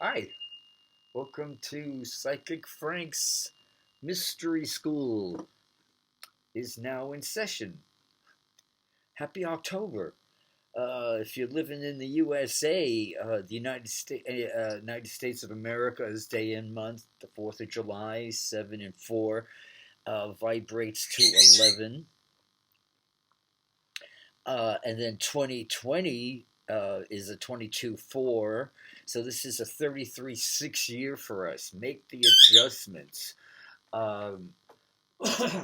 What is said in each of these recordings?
Hi, welcome to Psychic Frank's Mystery School is now in session. Happy October. If you're living in the USA, United States of America is day and month. The 4th of July, 7 and 4, vibrates to 11. And then 2020 is a 22-4. So this is a 33-6 year for us. Make the adjustments. Um,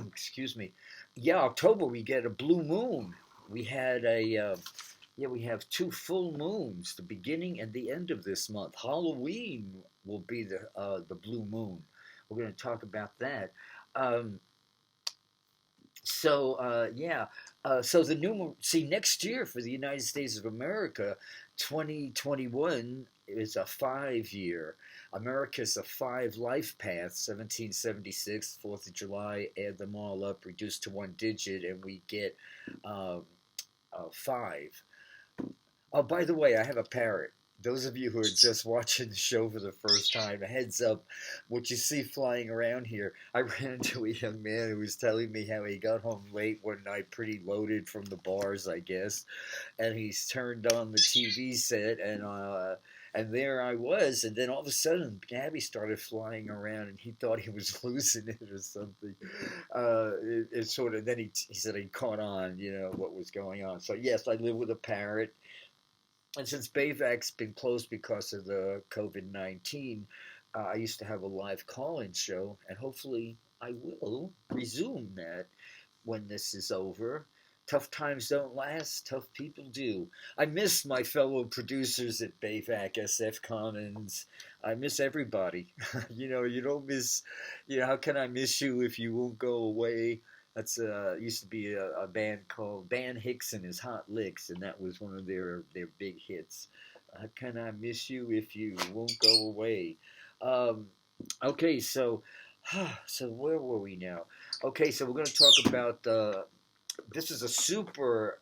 excuse me. Yeah, October we get a blue moon. We had we have two full moons, the beginning and the end of this month. Halloween will be the blue moon. We're going to talk about that. Um, so the new see next year for the United States of America, 2021 is a 5 year. America's a five life path. 1776, 4th of July. Add them all up, reduced to one digit, and we get uh, five. Oh, by the way, I have a parrot. Those of you who are just watching the show for the first time, a heads up, what you see flying around here. I ran into a young man who was telling me how he got home late one night, pretty loaded from the bars, I guess, and he's turned on the TV set, and there I was, and then all of a sudden, Gabby started flying around, and he thought he was losing it or something. It sort of. Then he said he caught on, what was going on. So yes, I live with a parrot. And since Bayvac's been closed because of the COVID-19, I used to have a live call-in show, and hopefully I will resume that when this is over. Tough times don't last, tough people do. I miss my fellow producers at Bayvac, SF Commons. I miss everybody. You don't miss, how can I miss you if you won't go away? That's used to be a band called Van Hicks and His Hot Licks, and that was one of their big hits. How can I miss you if you won't go away? Um, okay, so where were we now? Okay, so we're going to talk about this is a super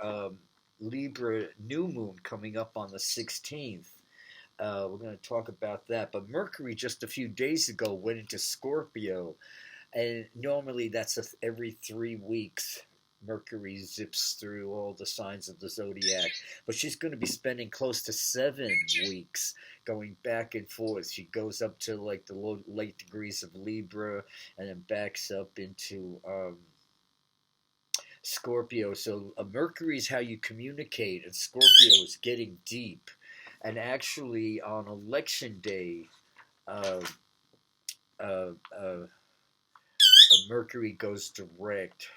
Libra New Moon coming up on the 16th. We're going to talk about that. But Mercury just a few days ago went into Scorpio, and normally that's every 3 weeks. Mercury zips through all the signs of the zodiac, but she's going to be spending close to 7 weeks going back and forth. She goes up to like the late degrees of Libra, and then backs up into Scorpio. So Mercury is how you communicate, and Scorpio is getting deep. And actually, on election day, uh, uh, uh, Mercury goes direct.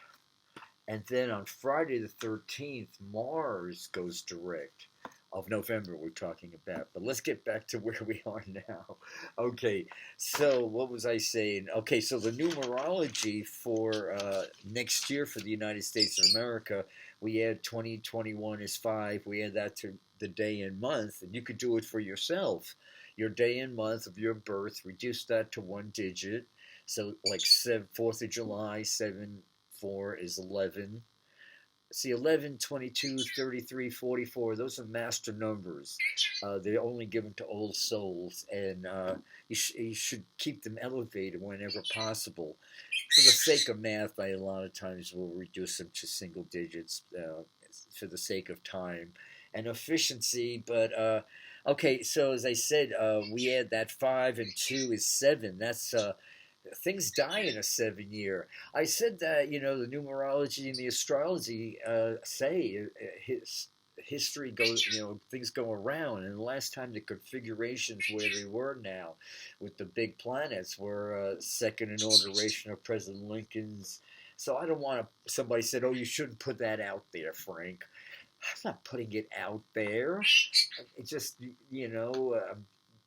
And then on Friday the 13th, Mars goes direct. Of November, we're talking about. But let's get back to where we are now. Okay, so what was I saying? Okay, so the numerology for next year for the United States of America, we add 2021 is 5. We add that to the day and month, and you could do it for yourself. Your day and month of your birth, reduce that to one digit. So like 4th of July, 7-4 is 11. See, 11, 22, 33, 44, those are master numbers. They're only given to old souls, and you should keep them elevated whenever possible. For the sake of math, I a lot of times will reduce them to single digits for the sake of time and efficiency. But okay, so as I said, we add that 5 and 2 is 7. That's things die in a 7 year. I said that the numerology and the astrology say history goes, things go around, and the last time the configurations where they were now with the big planets were second inauguration of President Lincoln's. So I don't want to. Somebody said, "Oh, you shouldn't put that out there, Frank." I'm not putting it out there. It just,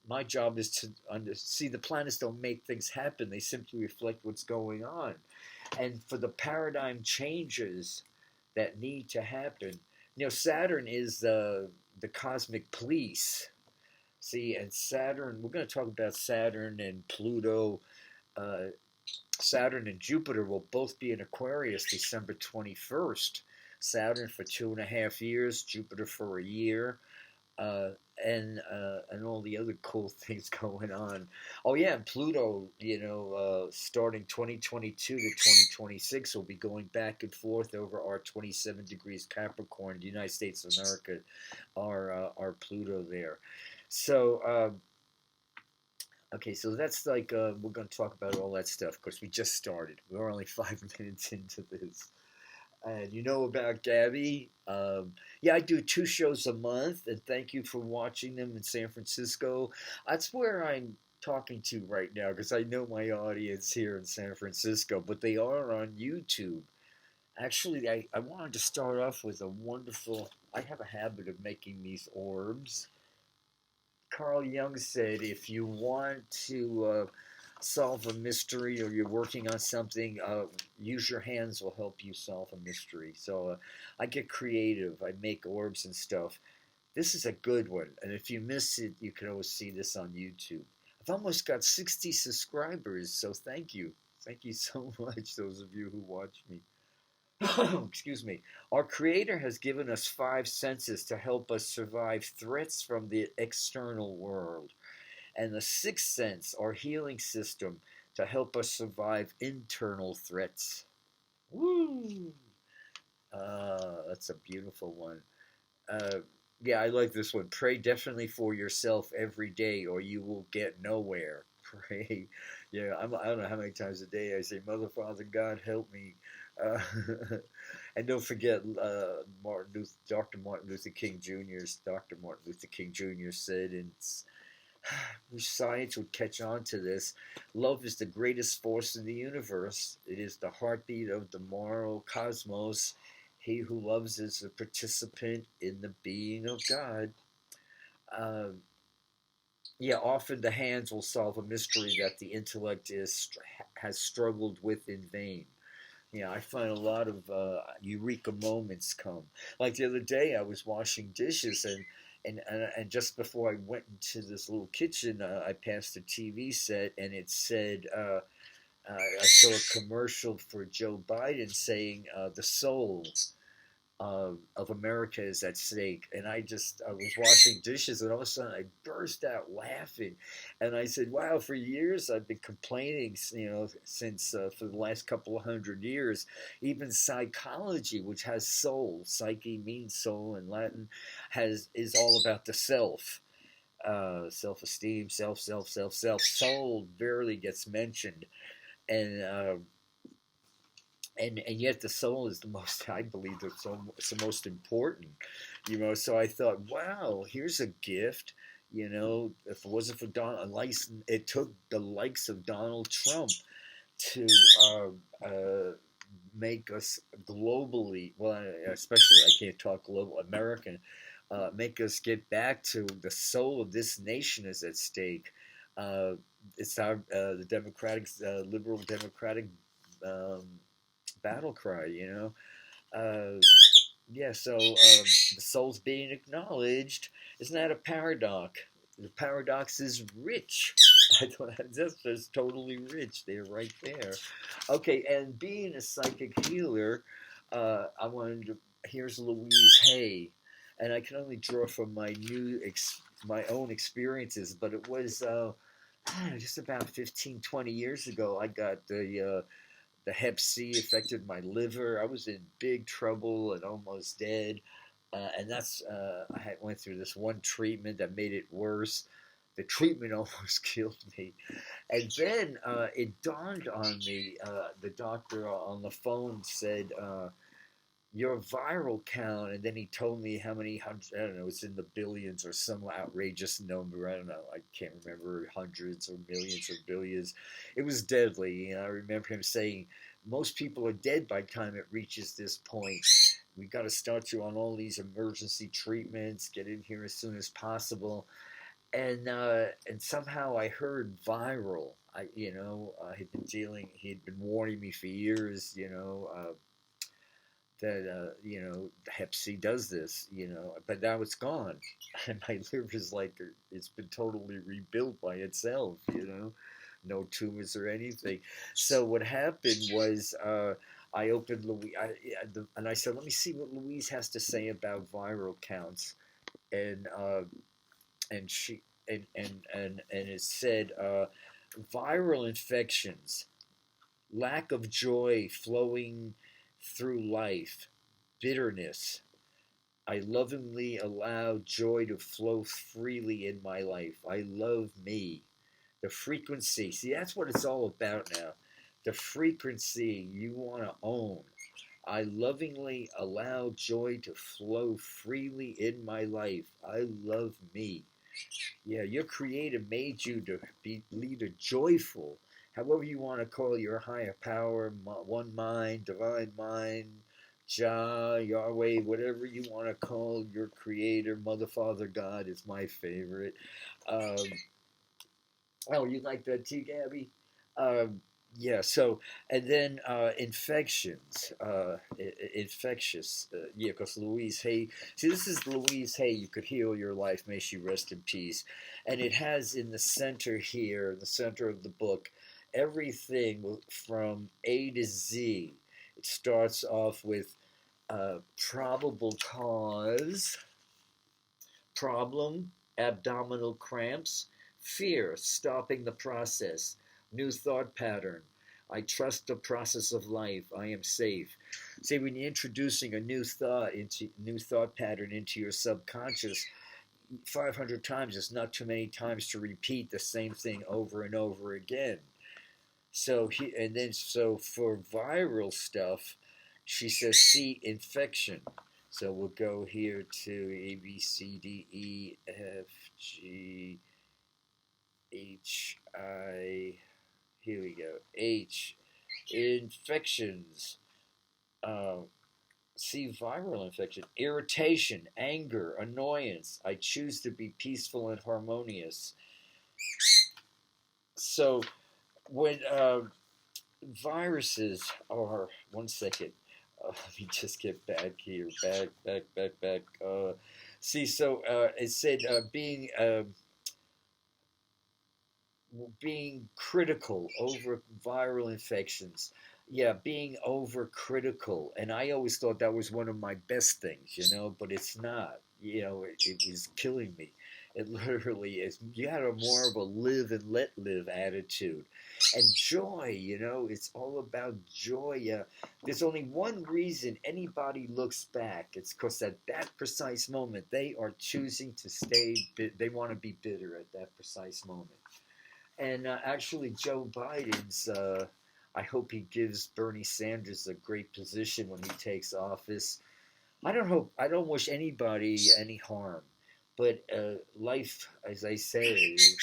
my job is to see the planets don't make things happen. They simply reflect what's going on. And for the paradigm changes that need to happen, Saturn is the cosmic police. See, and Saturn, we're going to talk about Saturn and Pluto. Uh, Saturn and Jupiter will both be in Aquarius December 21st. Saturn for 2.5 years, Jupiter for a year. Uh, and all the other cool things going on. Oh yeah, and Pluto, starting 2022 to 2026, will be going back and forth over our 27 degrees Capricorn, the United States of America, our Pluto there. So okay, so that's like we're going to talk about all that stuff because we just started. We're only 5 minutes into this. And you know about Gaby? Yeah, I do 2 shows a month, and thank you for watching them in San Francisco. That's where I'm talking to right now because I know my audience here in San Francisco, but they are on YouTube. Actually, I wanted to start off with a wonderful. I have a habit of making these orbs. Carl Jung said if you want to solve a mystery or you're working on something, use your hands will help you solve a mystery. So I get creative. I make orbs and stuff. This is a good one. And if you miss it, you can always see this on YouTube. I've almost got 60 subscribers, so thank you. Thank you so much, those of you who watch me. Excuse me. Our Creator has given us 5 senses to help us survive threats from the external world, and the sixth sense, our healing system, to help us survive internal threats. Woo! That's a beautiful one. Uh, yeah, I like this one. Pray definitely for yourself every day, or you will get nowhere. Pray. Yeah, I don't know how many times a day I say, Mother, Father, God, help me. Uh, and don't forget, Dr. Martin Luther King Jr. said, and wish science would catch on to this. Love is the greatest force in the universe. It is the heartbeat of the moral cosmos. He who loves is a participant in the being of God. Uh, yeah, often the hands will solve a mystery that the intellect has struggled with in vain. Yeah, I find a lot of eureka moments come. Like the other day, I was washing dishes, and just before I went into this little kitchen, I passed a TV set, and it said, I saw a commercial for Joe Biden saying, the soul of America is at stake. And I was washing dishes, and all of a sudden I burst out laughing. And I said, wow, for years I've been complaining, since for the last couple of 100 years, even psychology, which has soul, psyche means soul in Latin, is all about the self. Self-esteem, self. Soul barely gets mentioned. And and yet the soul is the most, I believe, it's the most important, so I thought, wow, here's a gift. If it wasn't for it took the likes of Donald Trump to make us globally, well, especially, I can't talk global, American, make us get back to the soul of this nation is at stake. It's the democratic, liberal democratic, battle cry, yeah, so the soul's being acknowledged. Isn't that a paradox? The paradox is rich. I thought that's just totally rich. They're right there. Okay, and being a psychic healer, here's Louise Hay, and I can only draw from my own experiences, but it was just about 15, 20 years ago. I got the Hep C affected my liver. I was in big trouble and almost dead. And I went through this one treatment that made it worse. The treatment almost killed me. And then it dawned on me, the doctor on the phone said, your viral count, and then he told me how many hundreds, I don't know, it's in the billions or some outrageous number, I don't know, I can't remember, hundreds or millions or billions. It was deadly. I remember him saying, most people are dead by the time it reaches this point. We got to start you on all these emergency treatments, get in here as soon as possible. And somehow I heard viral. He had been warning me for years, that Hep C does this, but now it's gone, and my liver's like it's been totally rebuilt by itself, no tumors or anything. So what happened was I opened and I said, let me see what Louise has to say about viral counts, and and she and it said viral infections, lack of joy flowing through life, bitterness. I lovingly allow joy to flow freely in my life. I love me. The frequency. See, that's what it's all about now. The frequency you want to own. I lovingly allow joy to flow freely in my life. I love me. Yeah, your creator made you to lead a joyful, however you want to call your higher power, one mind, divine mind, Jah, Yahweh, whatever you want to call your creator, Mother, Father, God is my favorite. Um, oh, you like that too, Gabby? Um, yeah, so, and then infections, infectious, yeah, because Louise Hay, see, this is Louise Hay, You Could Heal Your Life, May she rest in peace. And it has in the center here, in the center of the book, everything from A to Z. It starts off with probable cause, problem, abdominal cramps, fear, stopping the process, new thought pattern. I trust the process of life. I am safe. See, when you're introducing a new thought pattern into your subconscious, 500 times is not too many times to repeat the same thing over and over again. So for viral stuff, she says C, infection. So we'll go here to A, B, C, D, E, F, G, H, I. Here we go. H, infections. Uh, C, viral infection. Irritation, anger, annoyance. I choose to be peaceful and harmonious. So when viruses are, one second, let me just get back here, back. It said being critical over viral infections. Yeah, being overcritical, and I always thought that was one of my best things, but it's not. It was killing me. It literally is. You had a more of a live and let live attitude, and joy. It's all about joy. There's only one reason anybody looks back. It's because at that precise moment they are choosing to stay. They want to be bitter at that precise moment. And actually, Joe Biden's, I hope he gives Bernie Sanders a great position when he takes office. I don't wish anybody any harm. But life, as I said, is,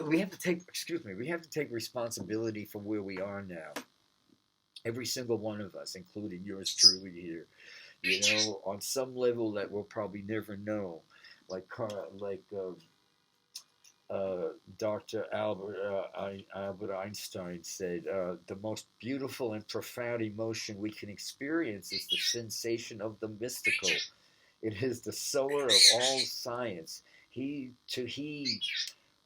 we have to take responsibility for where we are now. Every single one of us, including yours truly here. On some level that we'll probably never know. Like Dr. Albert Einstein said, the most beautiful and profound emotion we can experience is the sensation of the mystical. It is the sower of all science. He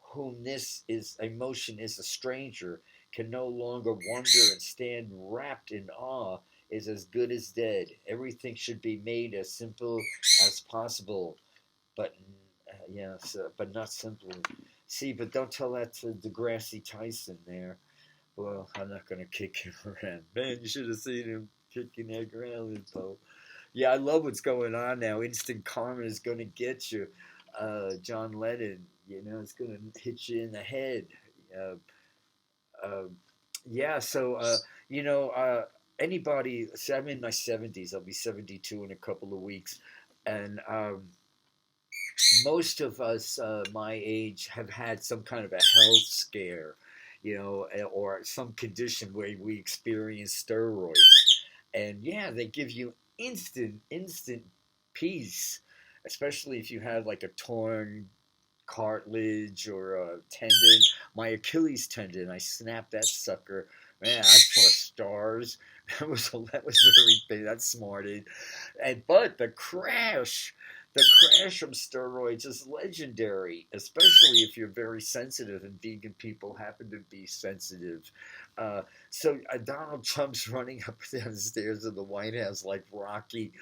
whom this is emotion is a stranger can no longer wonder and stand wrapped in awe is as good as dead. Everything should be made as simple as possible, but but not simply. See, but don't tell that to Degrassi Tyson there. Well, I'm not going to kick him around. Man, you should have seen him kicking that ground, though. Yeah, I love what's going on now. Instant karma is going to get you. John Lennon, it's going to hit you in the head. Uh, uh, yeah, so, anybody, so I'm in my 70s. I'll be 72 in a couple of weeks. And most of us my age have had some kind of a health scare, or some condition where we experience steroids. And yeah, they give you instant peace, especially if you have like a torn cartilage or a tendon. My Achilles tendon, I snapped that sucker. Man, I saw stars. That was very big. That smarted. But the crash from steroids is legendary, especially if you're very sensitive, and vegan people happen to be sensitive. Donald Trump's running up and down the stairs of the White House like Rocky.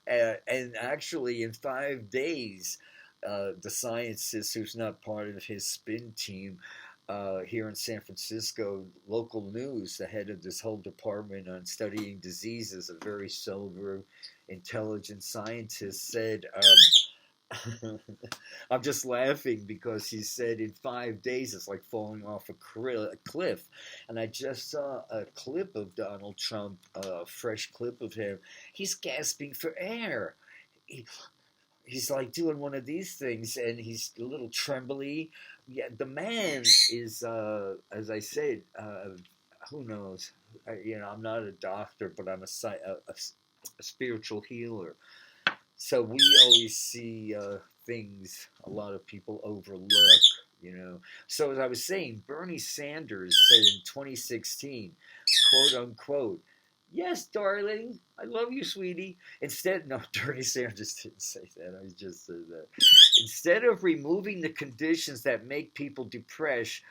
And actually, in 5 days, the scientist who's not part of his spin team here in San Francisco, local news, the head of this whole department on studying diseases, a very sober, intelligent scientist, said, I'm just laughing because he said in 5 days it's like falling off a cliff. And I just saw a clip of Donald Trump, a fresh clip of him. He's gasping for air. He's like doing one of these things, and he's a little trembly. Yeah, the man is, as I said, who knows? I'm not a doctor, but I'm a spiritual healer. So we always see things a lot of people overlook. So as I was saying, Bernie Sanders said in 2016, quote unquote, "Yes, darling, I love you, sweetie." No, Bernie Sanders didn't say that. I just said that. Instead of removing the conditions that make people depressed,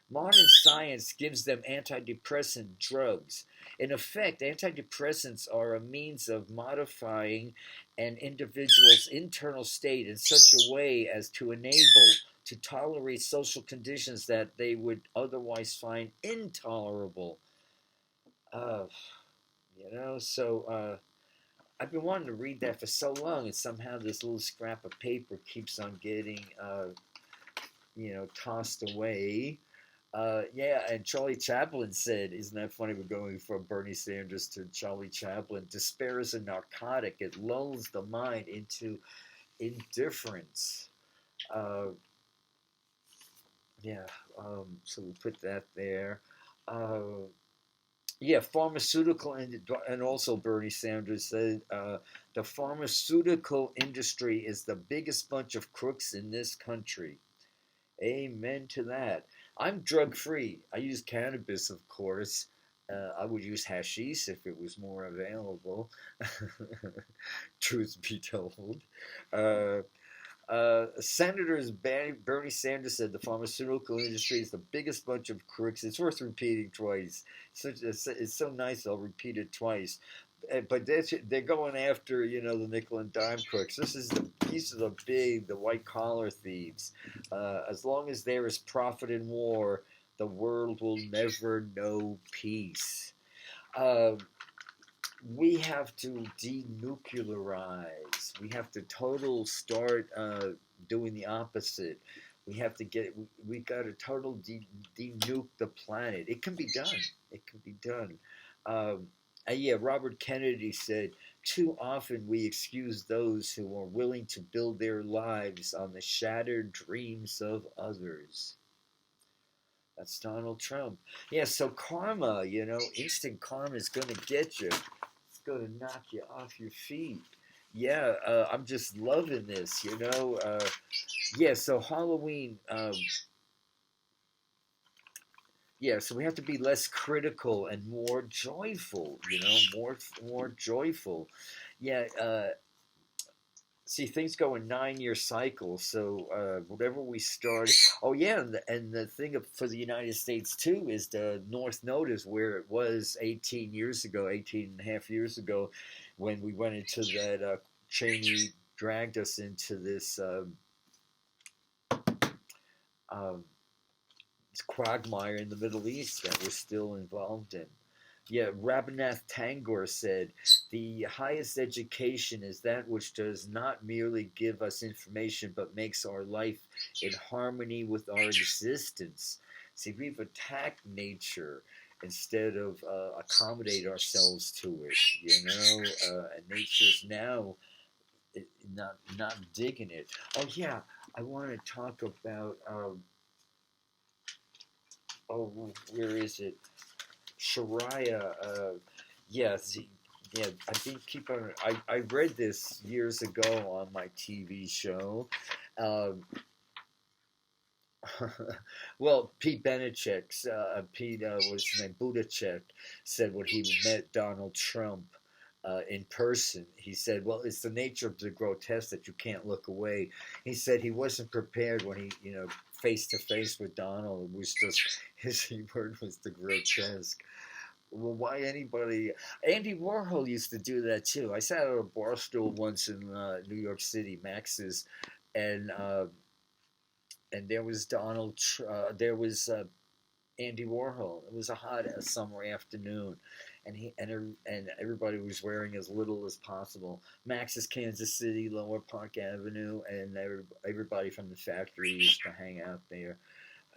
modern science gives them antidepressant drugs. In effect, antidepressants are a means of modifying an individual's internal state in such a way as to enable to tolerate social conditions that they would otherwise find intolerable. So I've been wanting to read that for so long, and somehow this little scrap of paper keeps on getting, tossed away. And Charlie Chaplin said, isn't that funny? We're going from Bernie Sanders to Charlie Chaplin. Despair is a narcotic. It lulls the mind into indifference. So we'll put that there. Pharmaceutical and also Bernie Sanders said the pharmaceutical industry is the biggest bunch of crooks in this country. Amen to that. I'm drug-free. I use cannabis, of course. I would use hashish if it was more available. Truth be told. Senators Bernie Sanders said the pharmaceutical industry is the biggest bunch of crooks. It's worth repeating twice. It's so nice I'll repeat it twice. But they're going after, the nickel and dime crooks. These are the white collar thieves. As long as there is profit in war, the world will never know peace. We have to denuclearize. We have to start doing the opposite. We got to total denuke the planet. It can be done. Robert Kennedy said, too often we excuse those who are willing to build their lives on the shattered dreams of others. That's Donald Trump. So karma, instant karma is going to get you. It's going to knock you off your feet. I'm just loving this, so Halloween, so we have to be less critical and more joyful, more joyful. See, things go in 9-year cycles, so whatever we start. And the thing for the United States, too, is the North Node is where it was 18 and a half years ago, when we went into that, Cheney dragged us into this quagmire in the Middle East that we're still involved in. Rabindranath Tagore said, the highest education is that which does not merely give us information, but makes our life in harmony with our existence. See, we've attacked nature instead of accommodate ourselves to it, and nature's now not digging it. I want to talk about, where is it? Sharia, I think I read this years ago on my TV show. Pete Buttigieg, what's his name, Buttigieg, said when he met Donald Trump in person, he said, well, it's the nature of the grotesque that you can't look away. He said he wasn't prepared when he, face to face with Donald. It was just, his word was the grotesque. Well, why anybody? Andy Warhol used to do that too. I sat at a bar stool once in New York City, Max's, and uh, and there was there was Andy Warhol. It was a hot summer afternoon, and everybody was wearing as little as possible. Max's Kansas City, Lower Park Avenue, and everybody from the factory used to hang out there.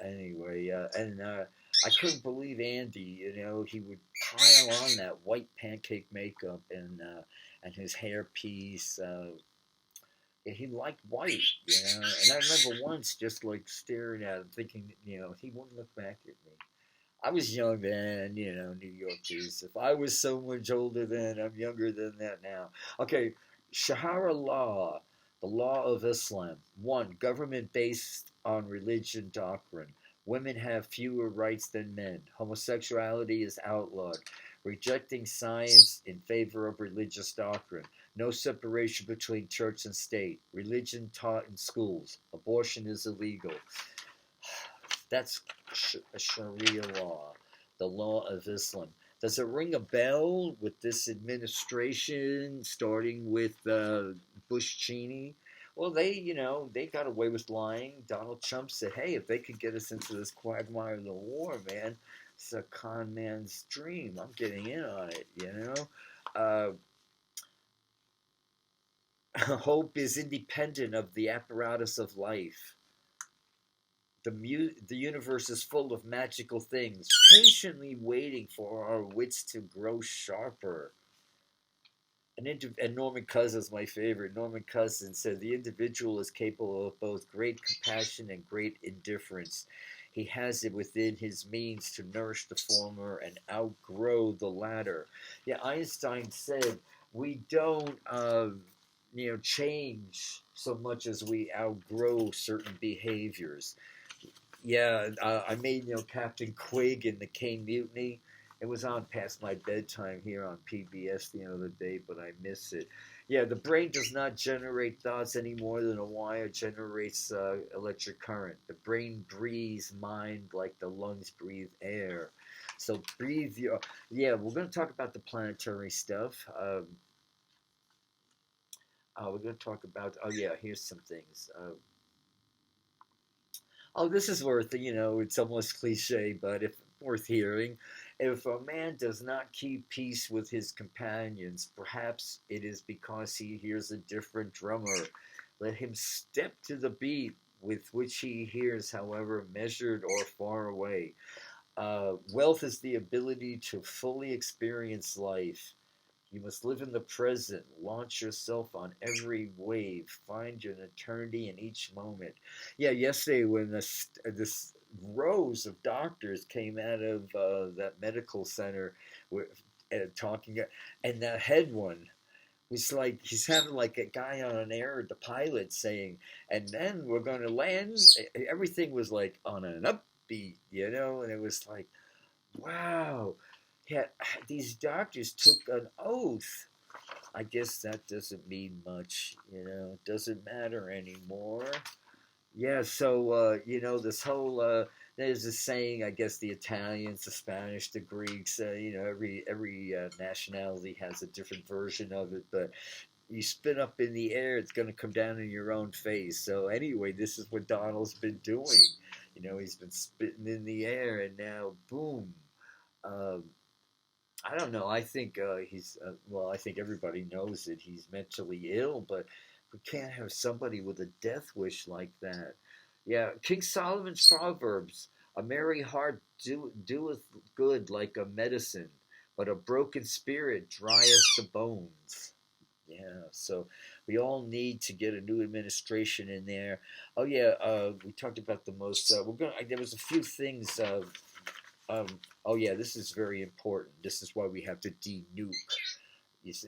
Anyway, I couldn't believe Andy. You know, he would pile on that white pancake makeup and his hairpiece. Yeah, he liked white, you know. And I remember once just like staring at him, thinking, you know, he wouldn't look back at me. I was young then, you know, New Yorkers. If I was so much older then, I'm younger than that now. Okay, Shahara law, the law of Islam. One, government based on religion doctrine. Women have fewer rights than men. Homosexuality is outlawed. Rejecting science in favor of religious doctrine. No separation between church and state. Religion taught in schools. Abortion is illegal. That's Sharia law, the law of Islam. Does it ring a bell with this administration, starting with Bush Cheney? Well, they got away with lying. Donald Trump said, "Hey, if they could get us into this quagmire of the war, man, it's a con man's dream. I'm getting in on it." Hope is independent of the apparatus of life. The universe is full of magical things, patiently waiting for our wits to grow sharper. And Norman Cousins, my favorite. Norman Cousins said the individual is capable of both great compassion and great indifference. He has it within his means to nourish the former and outgrow the latter. Yeah, Einstein said we don't, change so much as we outgrow certain behaviors. Yeah, I made Captain Quig in the Caine Mutiny. It was on past my bedtime here on PBS the other day, but I miss it. Yeah, the brain does not generate thoughts any more than a wire generates electric current. The brain breathes mind like the lungs breathe air. So breathe your. Yeah, we're going to talk about the planetary stuff. We're going to talk about. Oh yeah, here's some things. This is worth, it's almost cliche, but if worth hearing. If a man does not keep peace with his companions, perhaps it is because he hears a different drummer. Let him step to the beat with which he hears, however measured or far away. Wealth is the ability to fully experience life. You must live in the present, launch yourself on every wave, find your eternity in each moment. Yeah, yesterday when this rows of doctors came out of that medical center talking, and the head one was like, he sounded like a guy on an air, the pilot saying, and then we're going to land. Everything was like on an upbeat, and it was like, wow. Yeah, these doctors took an oath. I guess that doesn't mean much, It doesn't matter anymore. Yeah, so this whole there's a saying. I guess the Italians, the Spanish, the Greeks. Every nationality has a different version of it, but you spin up in the air, it's going to come down in your own face. So anyway, this is what Donald's been doing. He's been spitting in the air, and now boom. Um, I don't know. I think I think everybody knows that he's mentally ill, but we can't have somebody with a death wish like that. Yeah, King Solomon's Proverbs: a merry heart doeth good like a medicine, but a broken spirit drieth the bones. Yeah, so we all need to get a new administration in there. Oh yeah, we talked about the most. We're gonna. There was a few things. Um, oh yeah, this is very important. This is why we have to de-nuke.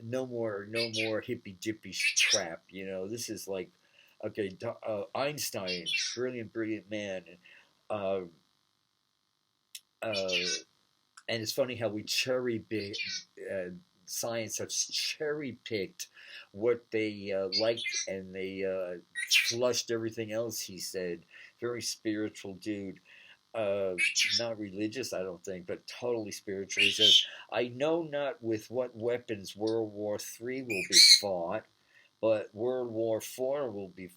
No more, no more hippy dippy crap. This is like, okay, Einstein, brilliant man. Uh, uh, and it's funny how we science has cherry picked what they liked, and they flushed everything else he said. Very spiritual dude. uh, not religious, I don't think, but totally spiritual. He says, I know not with what weapons World War III will be fought, but World War IV will be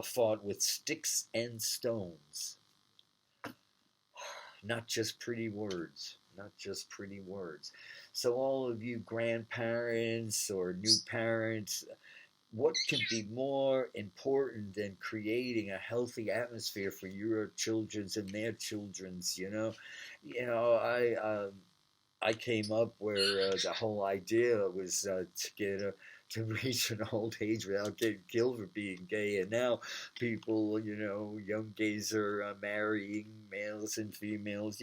fought with sticks and stones. Not just pretty words. Not just pretty words. So, all of you grandparents or new parents, what can be more important than creating a healthy atmosphere for your children's and their children's? I came up where the whole idea was to get to reach an old age without getting killed for being gay, and now people, young gays are marrying males and females,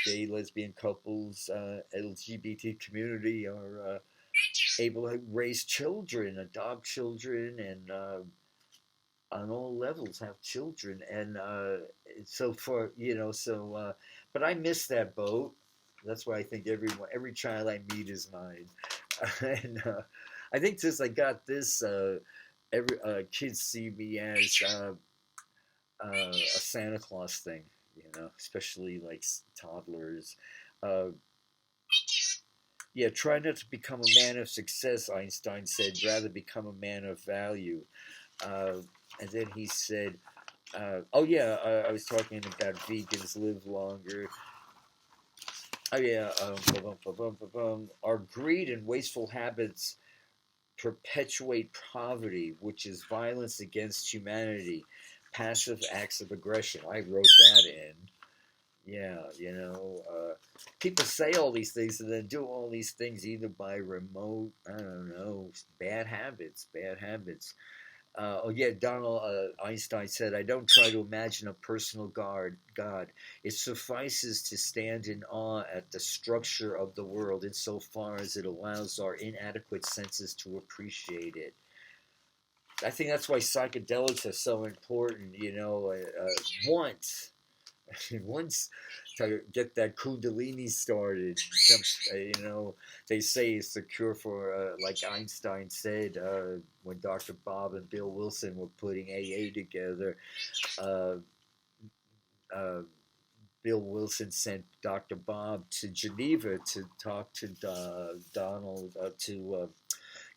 gay lesbian couples, LGBT community are able to raise children, adopt children, and on all levels have children. And so for but I miss that boat. That's why I think every child I meet is mine. And I think since I got this, every kids see me as a Santa Claus thing, especially like toddlers. Uh, yeah, try not to become a man of success, Einstein said, rather become a man of value. Uh, and then he said, oh yeah, I was talking about vegans live longer. Oh yeah, our greed and wasteful habits perpetuate poverty, which is violence against humanity, passive acts of aggression. I wrote that in. Yeah, people say all these things and then do all these things either by remote, I don't know, bad habits, bad habits. Oh yeah, Donald Einstein said, "I don't try to imagine a personal God. It suffices to stand in awe at the structure of the world insofar as it allows our inadequate senses to appreciate it." I think that's why psychedelics are so important. Once once to get that kundalini started, they say it's the cure for, like Einstein said, when Dr. Bob and Bill Wilson were putting AA together, uh, uh, Bill Wilson sent Dr. Bob to Geneva to talk to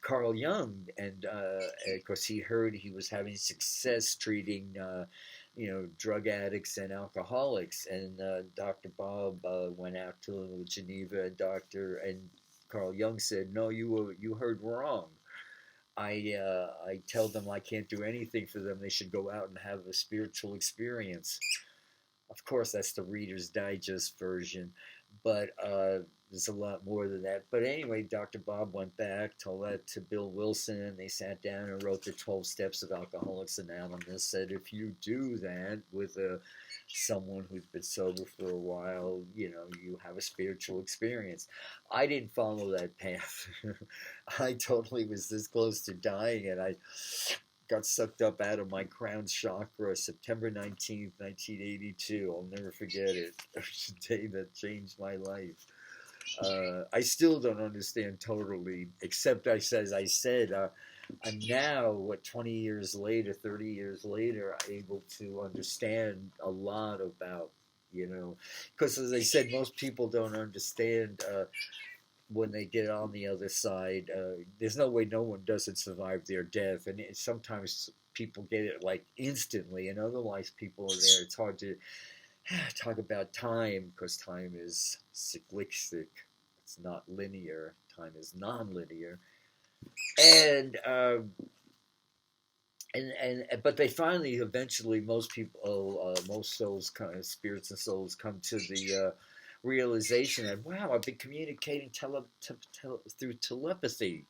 Carl Jung, and of course he heard he was having success treating, drug addicts and alcoholics, and Dr. Bob went out to Geneva, and Carl Jung said, "No, you heard wrong. I tell them I can't do anything for them. They should go out and have a spiritual experience." Of course, that's the Reader's Digest version, but there's a lot more than that. But anyway, Dr. Bob went back, told that to Bill Wilson, and they sat down and wrote the 12 Steps of Alcoholics Anonymous. Said if you do that with someone who's been sober for a while, you have a spiritual experience. I didn't follow that path. I totally was this close to dying, and I got sucked up out of my crown chakra September 19th, 1982. I'll never forget it. It was a day that changed my life. I still don't understand totally, except as I said, I'm now, 20 years later, 30 years later, able to understand a lot about, because as I said, most people don't understand when they get on the other side. There's no way no one doesn't survive their death, and sometimes people get it like instantly, and otherwise people are there. It's hard to talk about time because time is cyclic. It's not linear. Time is non-linear, and but they finally, eventually, most people, most souls, kind of spirits and souls, come to the realization that, wow, I've been communicating through telepathy,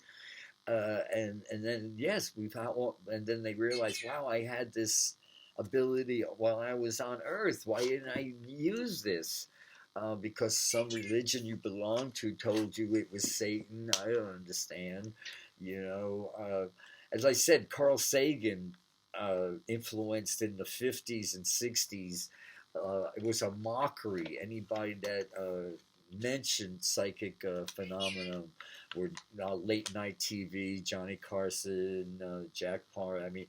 and then yes, and then they realize, wow, I had this ability while I was on Earth. Why didn't I use this? Because some religion you belong to told you it was Satan. I don't understand. As I said, Carl Sagan, influenced in the 50s and 60s. It was a mockery. Anybody that mentioned psychic phenomenon were late night TV, Johnny Carson, Jack Paar. I mean,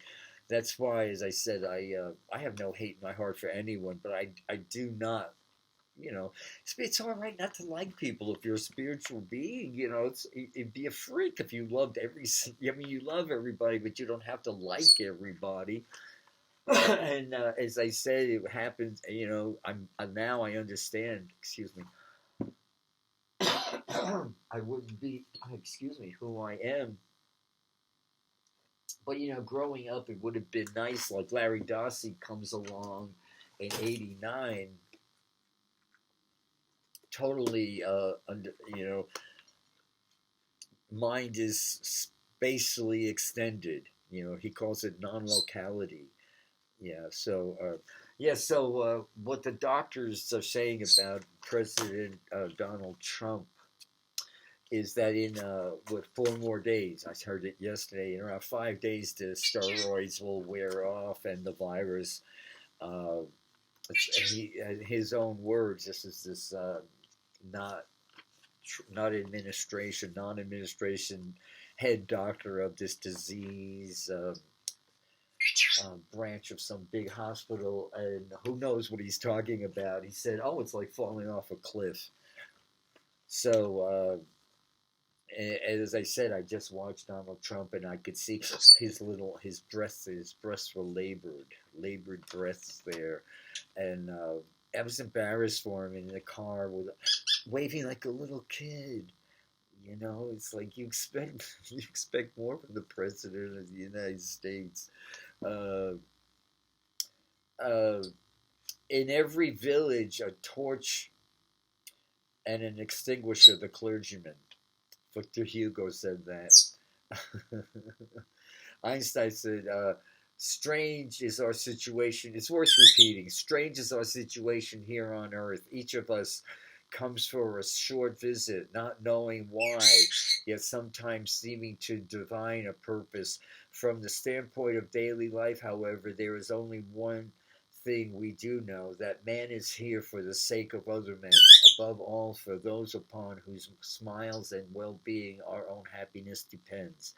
That's why, as I said, I have no hate in my heart for anyone, but I do not, you know, it's all right not to like people if you're a spiritual being. You know, it'd be a freak if you loved I mean, you love everybody, but you don't have to like everybody. And as I said, it happens. You know, now I understand. Excuse me. I wouldn't be, excuse me, who I am. But you know, growing up, it would have been nice. Like Larry Dossey comes along in '89, totally, you know, mind is spatially extended. You know, he calls it non-locality. Yeah. So, what the doctors are saying about President Donald Trump is that in with 4 more days, I heard it yesterday, in around 5 days, the steroids will wear off and the virus. Uh, in his own words, this is this not not administration, non-administration head doctor of this disease branch of some big hospital, and who knows what he's talking about. He said, "Oh, it's like falling off a cliff." So, as I said, I just watched Donald Trump, and I could see his breasts were labored breaths there, and I was embarrassed for him in the car with waving like a little kid. You know, it's like you expect more from the president of the United States. Uh, uh, in every village, a torch and an extinguisher, the clergyman. Victor Hugo said that. Einstein said, strange is our situation. It's worth repeating. Strange is our situation here on earth. Each of us comes for a short visit, not knowing why, yet sometimes seeming to divine a purpose. From the standpoint of daily life, however, there is only one thing we do know, that man is here for the sake of other men, above all for those upon whose smiles and well-being our own happiness depends.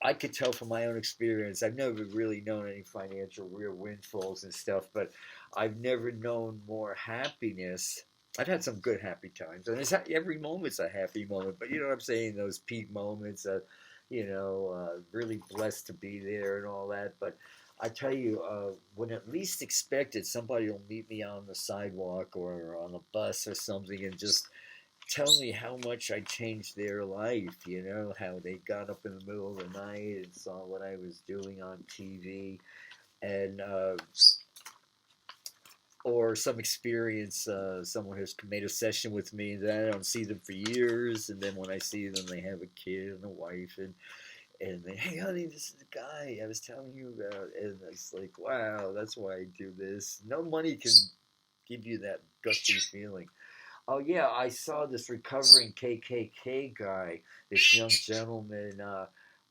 I could tell from my own experience, I've never really known any financial real windfalls and stuff, but I've never known more happiness. I've had some good happy times, and every moment's a happy moment. But you know what I'm saying? Those peak moments, really blessed to be there and all that. But I tell you, when at least expected, somebody will meet me on the sidewalk or on a bus or something, and just tell me how much I changed their life. You know, how they got up in the middle of the night and saw what I was doing on TV, and or some experience. Someone has made a session with me that I don't see them for years, and then when I see them, they have a kid and a wife, and they, hey honey, this is the guy I was telling you about, and it's like, wow, that's why I do this. No money can give you that gusty feeling. Oh yeah, I saw this recovering KKK guy, this young gentleman.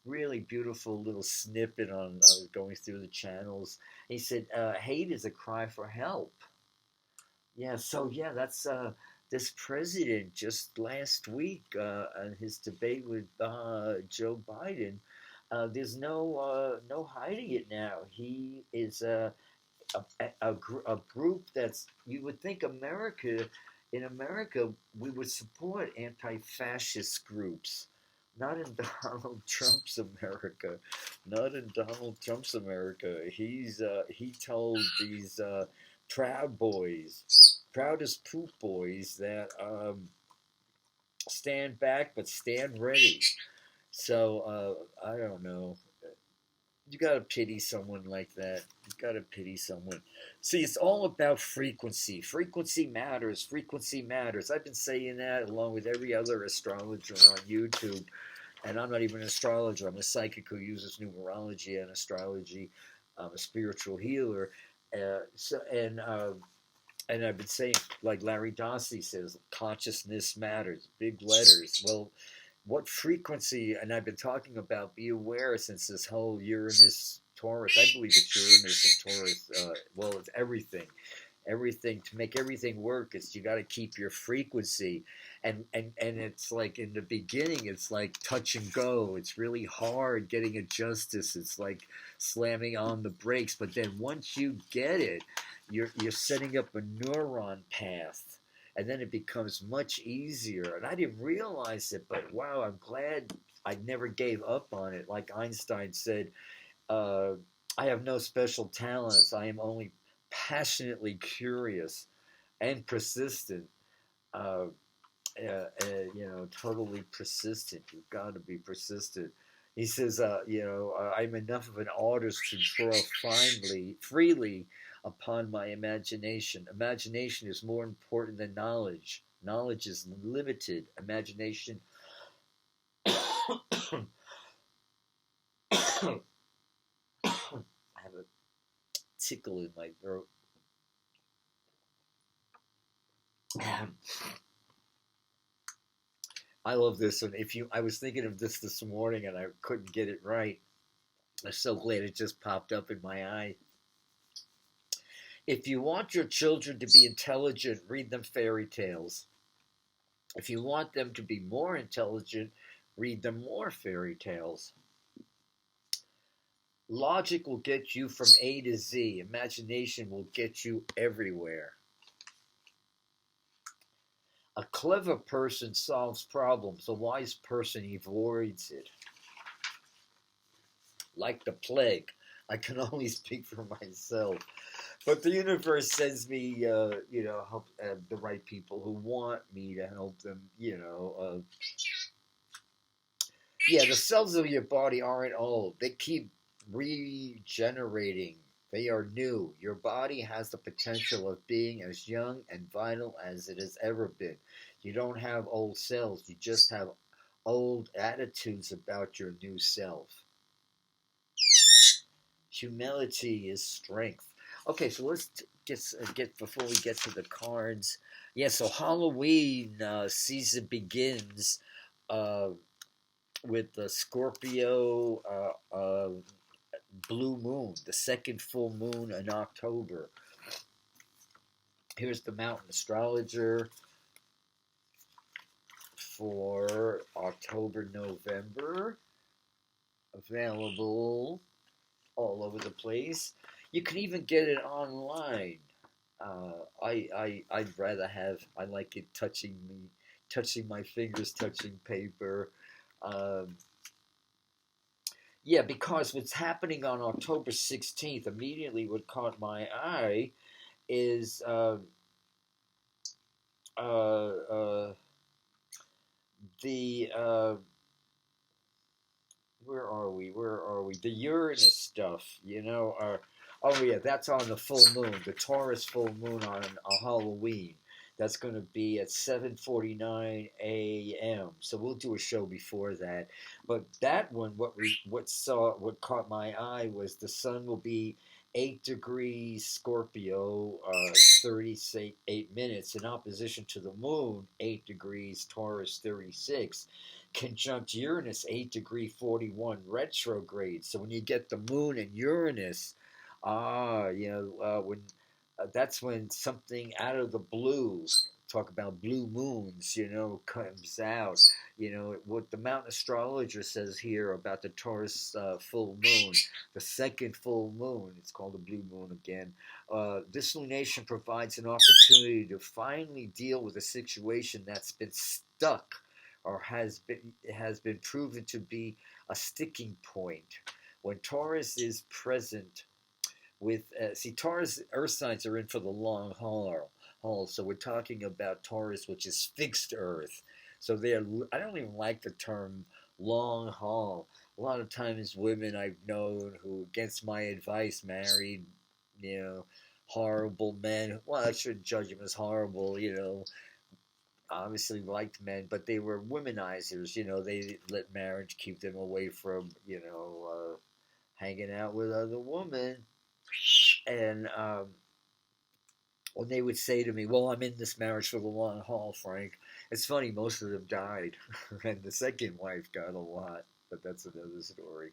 Really beautiful little snippet on. I was going through the channels. He said, "Hate is a cry for help." Yeah, so yeah, that's this president just last week on his debate with Joe Biden. There's no hiding it now. He is a group that's, you would think in America we would support anti-fascist groups. Not in Donald Trump's America. Not in Donald Trump's America. He told these Proud Boys, proudest poop boys, that stand back but stand ready. So I don't know. You gotta pity someone like that. You gotta pity someone. See, it's all about frequency. Frequency matters. Frequency matters. I've been saying that along with every other astrologer on YouTube. And I'm not even an astrologer. I'm a psychic who uses numerology and astrology. I'm a spiritual healer. And I've been saying, like Larry Dossey says, consciousness matters, big letters. Well, what frequency, and I've been talking about, be aware since this whole Uranus Taurus, I believe it's Uranus and Taurus, well, it's everything. Everything, to make everything work, is you got to keep your frequency, and it's like in the beginning, it's like touch and go. It's really hard getting a justice. It's like slamming on the brakes. But then once you get it, you're setting up a neuron path, and then it becomes much easier. And I didn't realize it, but wow, I'm glad I never gave up on it. Like Einstein said, uh, I have no special talents. I am only passionately curious and persistent. Uh, totally persistent. You've got to be persistent. He says, I'm enough of an artist to draw freely upon my imagination. Imagination is more important than knowledge. Knowledge is limited. Imagination. I have a tickle in my throat. I love this one. I was thinking of this morning and I couldn't get it right. I'm so glad it just popped up in my eye. If you want your children to be intelligent, read them fairy tales. If you want them to be more intelligent, read them more fairy tales. Logic will get you from A to Z. Imagination will get you everywhere. A clever person solves problems. A wise person avoids it. Like the plague. I can only speak for myself. But the universe sends me, help the right people who want me to help them, the cells of your body aren't old. They keep regenerating. They are new. Your body has the potential of being as young and vital as it has ever been. You don't have old cells. You just have old attitudes about your new self. Humility is strength. Okay, so let's get before we get to the cards. Yeah, so Halloween season begins with the Scorpio blue moon, the second full moon in October. Here's the mountain astrologer for October, November. Available all over the place. You can even get it online. I'd rather have. I like it touching my fingers, touching paper. Because what's happening on October 16th, immediately what caught my eye is the where are we? The Uranus stuff, that's on the full moon, the Taurus full moon on Halloween. That's going to be at 7:49 a.m. So we'll do a show before that. But that one, what caught my eye was the sun will be 8 degrees Scorpio, 38 minutes, in opposition to the moon, 8 degrees Taurus, 36, conjunct Uranus, 8 degree 41 retrograde. So when you get the moon and Uranus, that's when something out of the blue, talk about blue moons, comes out. What the mountain astrologer says here about the Taurus full moon, the second full moon, it's called the blue moon again. This lunation provides an opportunity to finally deal with a situation that's been stuck or has been proven to be a sticking point. When Taurus is present with, Taurus earth signs are in for the long haul. So we're talking about Taurus, which is fixed earth. So I don't even like the term long haul. A lot of times women I've known who, against my advice, married, horrible men. Well, I shouldn't judge them as horrible, obviously liked men, but they were womanizers. They let marriage keep them away from, hanging out with other women. And when they would say to me, well, I'm in this marriage for the long haul, Frank. It's funny, most of them died. And the second wife got a lot, but that's another story.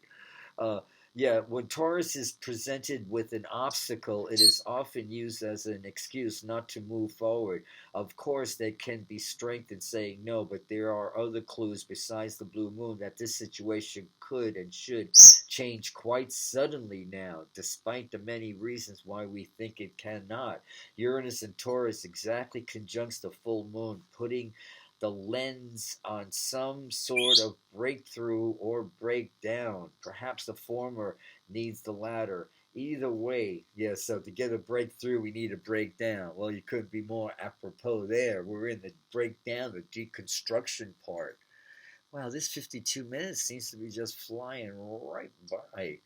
Yeah, when Taurus is presented with an obstacle, it is often used as an excuse not to move forward. Of course, there can be strength in saying no, but there are other clues besides the blue moon that this situation could and should change quite suddenly now, despite the many reasons why we think it cannot. Uranus and Taurus exactly conjuncts the full moon, putting the lens on some sort of breakthrough or breakdown. Perhaps the former needs the latter. Either way, yeah, so to get a breakthrough, we need a breakdown. Well, you couldn't be more apropos there. We're in the breakdown, the deconstruction part. Wow, this 52 minutes seems to be just flying right by.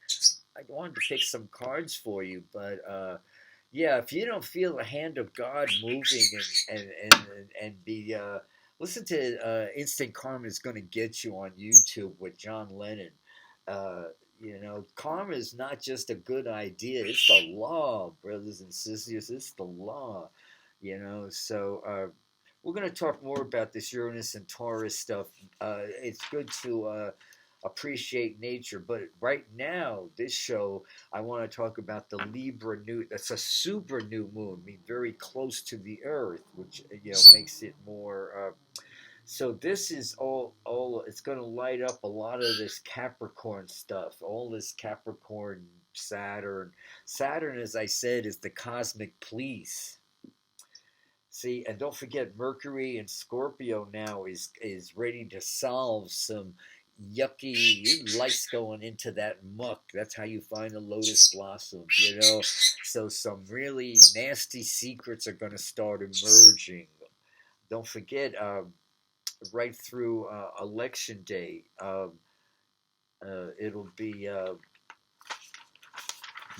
I wanted to pick some cards for you, but yeah, if you don't feel the hand of God moving and be listen to Instant Karma is going to get you on YouTube with John Lennon. Uh, karma is not just a good idea; it's the law, brothers and sisters. It's the law. So we're going to talk more about this Uranus and Taurus stuff. It's good to appreciate nature, but right now, this show, I want to talk about the Libra new. That's a super new moon, I mean, very close to the Earth, which makes it more. So this is all. It's going to light up a lot of this Capricorn stuff. All this Capricorn Saturn. Saturn, as I said, is the cosmic police. See, and don't forget, Mercury and Scorpio now is ready to solve some yucky lights going into that muck. That's how you find a lotus blossom, So some really nasty secrets are going to start emerging. Don't forget, right through election day, it'll be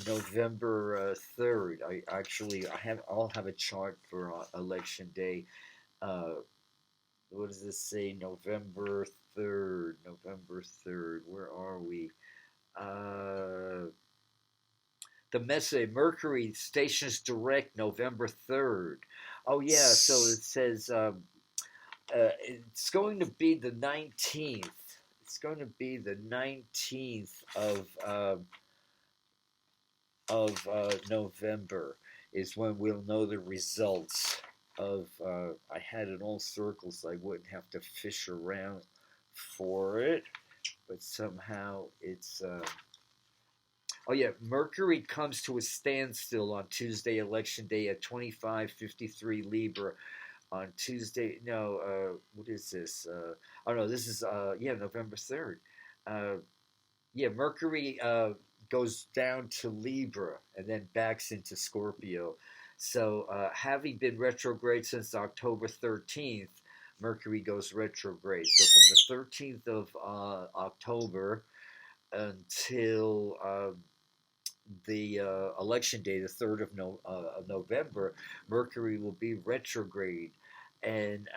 November 3rd. I'll have a chart for election day. Uh, what does this say? November 3rd. November 3rd. Where are we? The message Mercury stations direct November 3rd. Oh, yeah. So it says it's going to be the 19th. It's going to be the 19th of November is when we'll know the results of. I had it all circles so I wouldn't have to fish around for it, but somehow it's. Oh yeah, Mercury comes to a standstill on Tuesday, election day at 25:53 Libra. On Tuesday, no, what is this? Oh no, this is November 3rd. Mercury goes down to Libra and then backs into Scorpio. So, having been retrograde since October 13th, Mercury goes retrograde. So, from the 13th of October until the election day, the 3rd of November, Mercury will be retrograde. And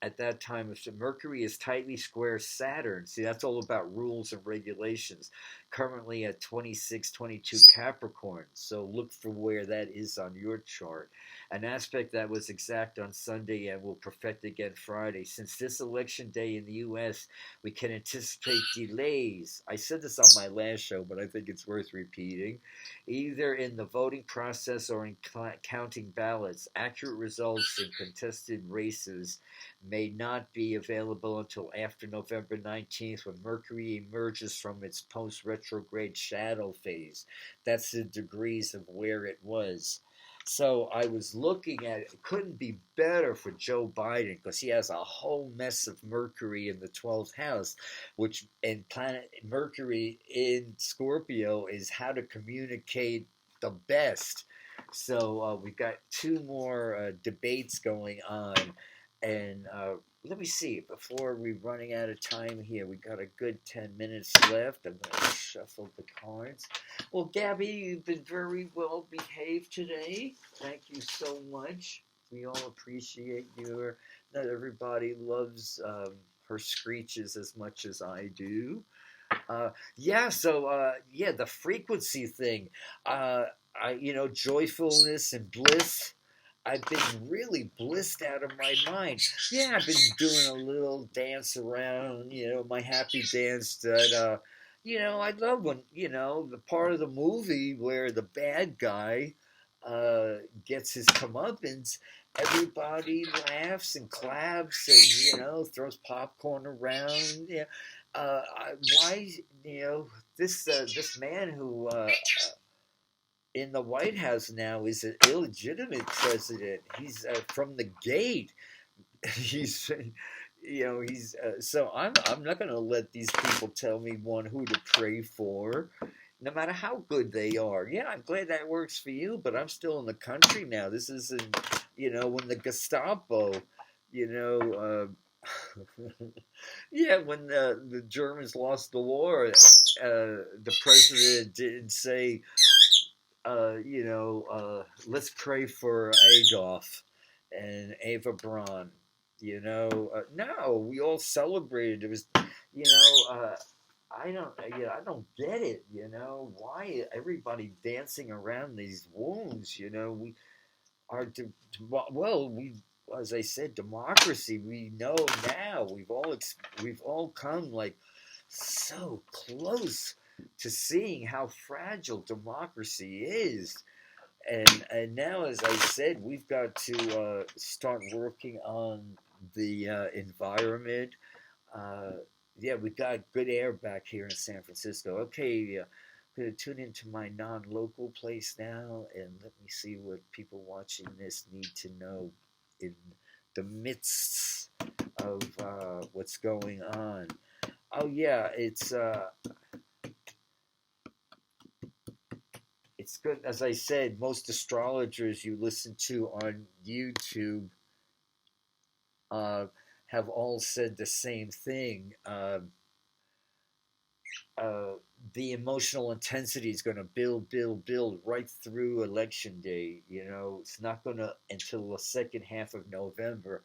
at that time, if Mercury is tightly square Saturn, see, that's all about rules and regulations. Currently at 26, 22 Capricorn, so look for where that is on your chart. An aspect that was exact on Sunday and will perfect again Friday. Since this election day in the U.S., we can anticipate delays. I said this on my last show, but I think it's worth repeating. Either in the voting process or in counting ballots, accurate results in contested races may not be available until after November 19th when Mercury emerges from its post-retrograde shadow phase. That's the degrees of where it was. So I was looking at it. It couldn't be better for Joe Biden because he has a whole mess of Mercury in the 12th house, and planet Mercury in Scorpio is how to communicate the best. So we've got two more debates going on. And let me see, before we're running out of time here, we got a good 10 minutes left. I'm going to shuffle the cards. Well, Gaby, you've been very well behaved today. Thank you so much. We all appreciate not everybody loves her screeches as much as I do. The frequency thing. Joyfulness and bliss. I've been really blissed out of my mind. Yeah, I've been doing a little dance around, my happy dance that, I love when, the part of the movie where the bad guy gets his comeuppance, everybody laughs and claps and, throws popcorn around. Yeah. Why, this man who in the White House now is an illegitimate president. He's from the gate. He's so I'm not going to let these people tell me who to pray for, no matter how good they are. Yeah, I'm glad that works for you, but I'm still in the country now. This isn't, when the Gestapo, you know yeah, when the Germans lost the war, the president didn't say, let's pray for Adolf and Eva Braun. No, we all celebrated. It was, I don't get it. Why everybody dancing around these wounds? We are, as I said, democracy. We know now. We've all come like so close to seeing how fragile democracy is. And now, as I said, we've got to start working on the environment. Uh, yeah, we've got good air back here in San Francisco. Okay, I'm going to tune into my non-local place now, and let me see what people watching this need to know in the midst of what's going on. Oh yeah, it's good. As I said, most astrologers you listen to on YouTube uh, have all said the same thing. Uh, the emotional intensity is going to build right through election day. It's not going to, until the second half of November,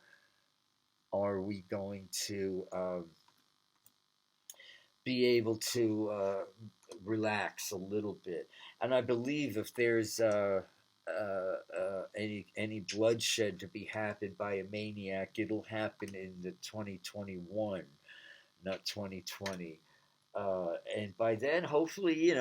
are we going to be able to relax a little bit. And I believe if there's any bloodshed to be happened by a maniac, it'll happen in the 2021, not 2020. And by then, hopefully,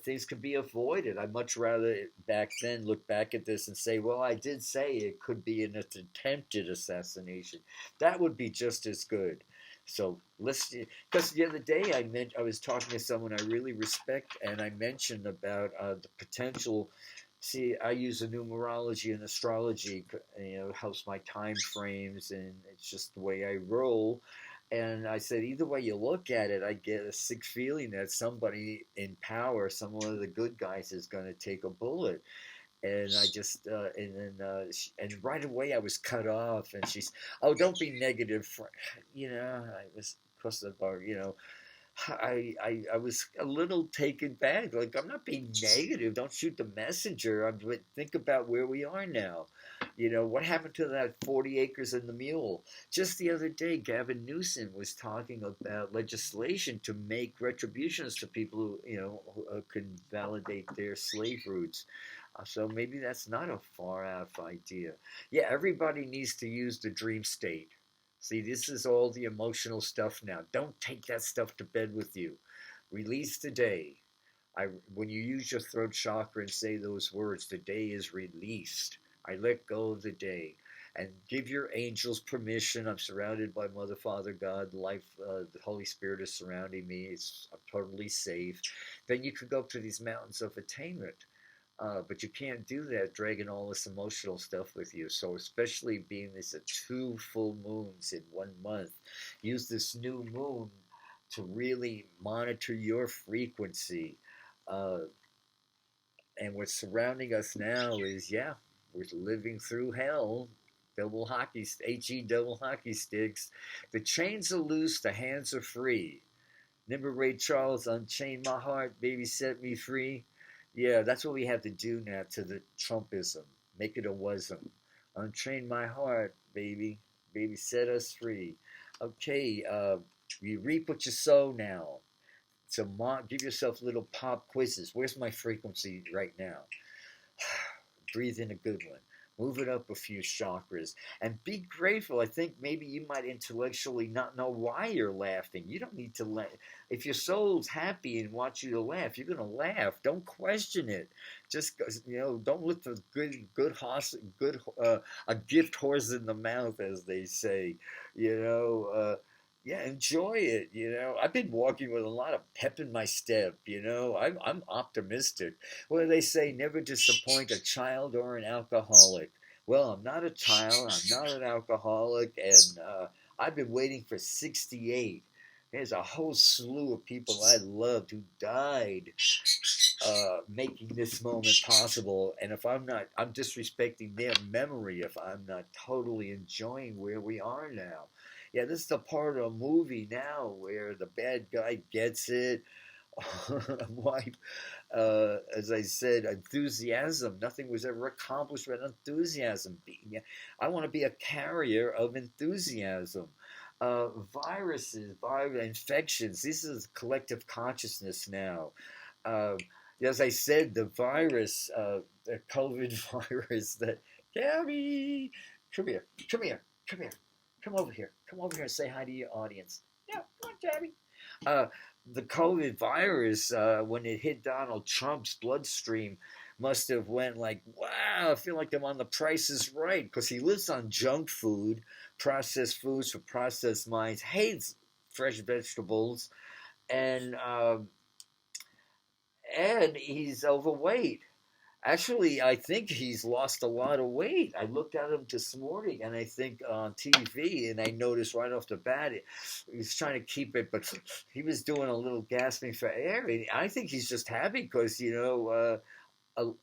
things can be avoided. I'd much rather back then look back at this and say, well, I did say it could be an attempted assassination. That would be just as good. So let's, because the other day I was talking to someone I really respect, and I mentioned about the potential. See, I use a numerology and astrology. It helps my time frames, and it's just the way I roll. And I said, either way you look at it, I get a sick feeling that somebody in power, some one of the good guys, is going to take a bullet. And I just, and right away I was cut off. And she's, oh, don't be negative. I was across the bar, I was a little taken back. Like, I'm not being negative. Don't shoot the messenger. But think about where we are now. What happened to that 40 acres and the mule? Just the other day, Gavin Newsom was talking about legislation to make retributions to people who can validate their slave roots. So maybe that's not a far off idea. Yeah, everybody needs to use the dream state. See, this is all the emotional stuff now. Don't take that stuff to bed with you. Release the day. When you use your throat chakra and say those words, the day is released. I let go of the day. And give your angels permission. I'm surrounded by Mother, Father, God, life, the Holy Spirit is surrounding me. I'm totally safe. Then you can go up to these mountains of attainment. But you can't do that dragging all this emotional stuff with you. So especially being this 2 full moons in 1 month, use this new moon to really monitor your frequency. And what's surrounding us now is, yeah, we're living through hell. Double hockey, HE double hockey sticks. The chains are loose, the hands are free. Remember Ray Charles, unchain my heart, baby, set me free. Yeah, that's what we have to do now to the Trumpism. Make it a wasm. Unchain my heart, baby. Baby, set us free. Okay, you reap what you sow now. So give yourself little pop quizzes. Where's my frequency right now? Breathe in a good one. Move it up a few chakras and be grateful. I think maybe you might intellectually not know why you're laughing. You don't need to laugh. If your soul's happy and wants you to laugh, you're going to laugh. Don't question it. Just, don't look for good horse, a gift horse in the mouth, as they say. Yeah, enjoy it. I've been walking with a lot of pep in my step. I'm optimistic. Well, they say never disappoint a child or an alcoholic. Well, I'm not a child. I'm not an alcoholic, and I've been waiting for 68. There's a whole slew of people I loved who died making this moment possible. And if I'm disrespecting their memory if I'm not totally enjoying where we are now. Yeah, this is the part of a movie now where the bad guy gets it. Why, as I said, enthusiasm. Nothing was ever accomplished without enthusiasm. I want to be a carrier of enthusiasm. Viruses, viral infections. This is collective consciousness now. Uh, as I said, the virus, the COVID virus that, Gabby, come here, come here, come here, come over here, come over here and say hi to your audience. Yeah, come on, Gabby. Uh, the COVID virus, when it hit Donald Trump's bloodstream, must have went like, wow, I feel like I'm on The Price is Right, because he lives on junk food, processed foods for processed minds, hates fresh vegetables, and he's overweight. Actually, I think he's lost a lot of weight. I looked at him this morning, and I think on TV, and I noticed right off the bat, he was trying to keep it, but he was doing a little gasping for air. And I think he's just happy because,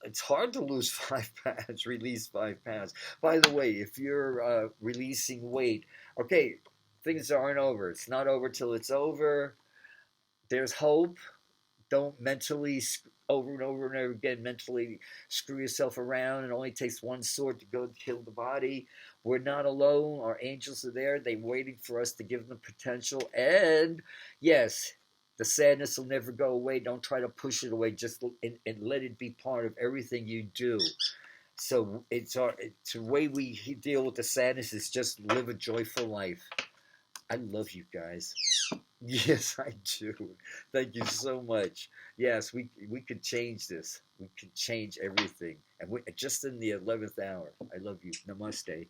it's hard to lose 5 pounds, release 5 pounds. By the way, if you're releasing weight, okay, things aren't over. It's not over till it's over. There's hope. Don't mentally over and over and over again mentally screw yourself around. It only takes one sword to go kill the body. We're not alone. Our angels are there. They're waiting for us to give them potential. And yes, the sadness will never go away. Don't try to push it away. Just and let it be part of everything you do. So it's the way we deal with the sadness is just live a joyful life. I love you guys. Yes, I do. Thank you so much. Yes, we could change this. We could change everything. And just in the 11th hour. I love you. Namaste.